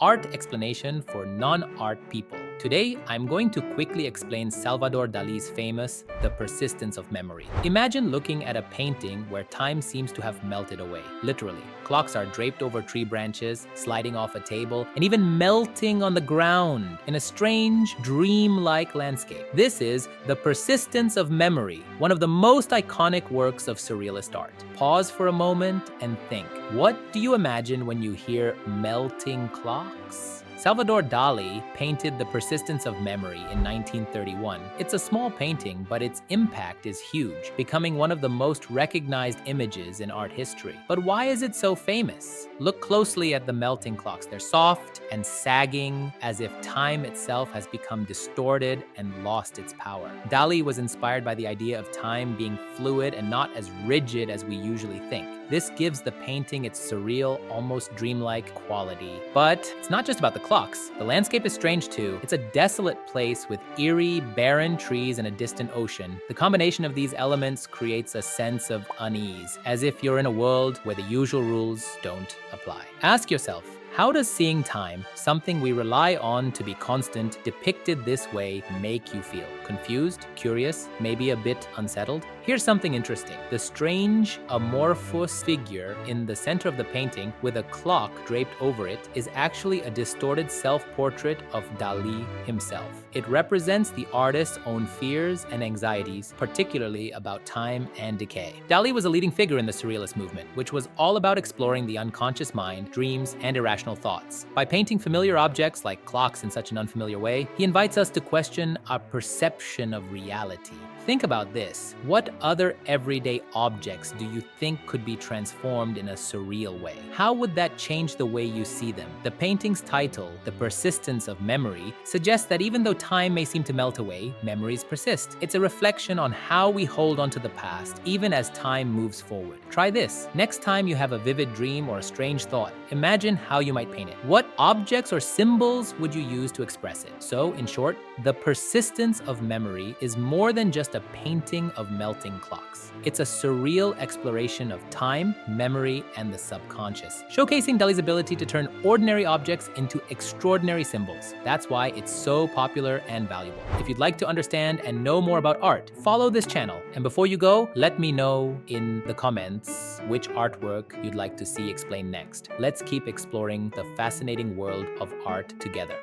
art explanation for non-art people. Today, I'm going to quickly explain Salvador Dali's famous The Persistence of Memory. Imagine looking at a painting where time seems to have melted away, literally. Clocks are draped over tree branches, sliding off a table, and even melting on the ground in a strange, dreamlike landscape. This is The Persistence of Memory, one of the most iconic works of surrealist art. Pause for a moment and think. What do you imagine when you hear melting clocks? Salvador Dali painted The Persistence of Memory in 1931. It's a small painting, but its impact is huge, becoming one of the most recognized images in art history. But why is it so famous? Look closely at the melting clocks. They're soft and sagging, as if time itself has become distorted and lost its power. Dali was inspired by the idea of time being fluid and not as rigid as we usually think. This gives the painting its surreal, almost dreamlike quality. But it's not just about the clocks. The landscape is strange too. It's a desolate place with eerie, barren trees and a distant ocean. The combination of these elements creates a sense of unease, as if you're in a world where the usual rules don't apply. Ask yourself, how does seeing time, something we rely on to be constant, depicted this way make you feel? Confused, curious, maybe a bit unsettled? Here's something interesting. The strange, amorphous figure in the center of the painting with a clock draped over it is actually a distorted self-portrait of Dali himself. It represents the artist's own fears and anxieties, particularly about time and decay. Dali was a leading figure in the Surrealist movement, which was all about exploring the unconscious mind, dreams, and irrational thoughts. By painting familiar objects like clocks in such an unfamiliar way, he invites us to question our perception of reality. Think about this. What other everyday objects do you think could be transformed in a surreal way? How would that change the way you see them? The painting's title, The Persistence of Memory, suggests that even though time may seem to melt away, memories persist. It's a reflection on how we hold onto the past, even as time moves forward. Try this. Next time you have a vivid dream or a strange thought, imagine how you might paint it. What objects or symbols would you use to express it? So, in short, The Persistence of Memory is more than just a painting of melting clocks. It's a surreal exploration of time, memory, and the subconscious, showcasing Dali's ability to turn ordinary objects into extraordinary symbols. That's why it's so popular and valuable. If you'd like to understand and know more about art, follow this channel. And before you go, let me know in the comments which artwork you'd like to see explained next. Let's keep exploring the fascinating world of art together.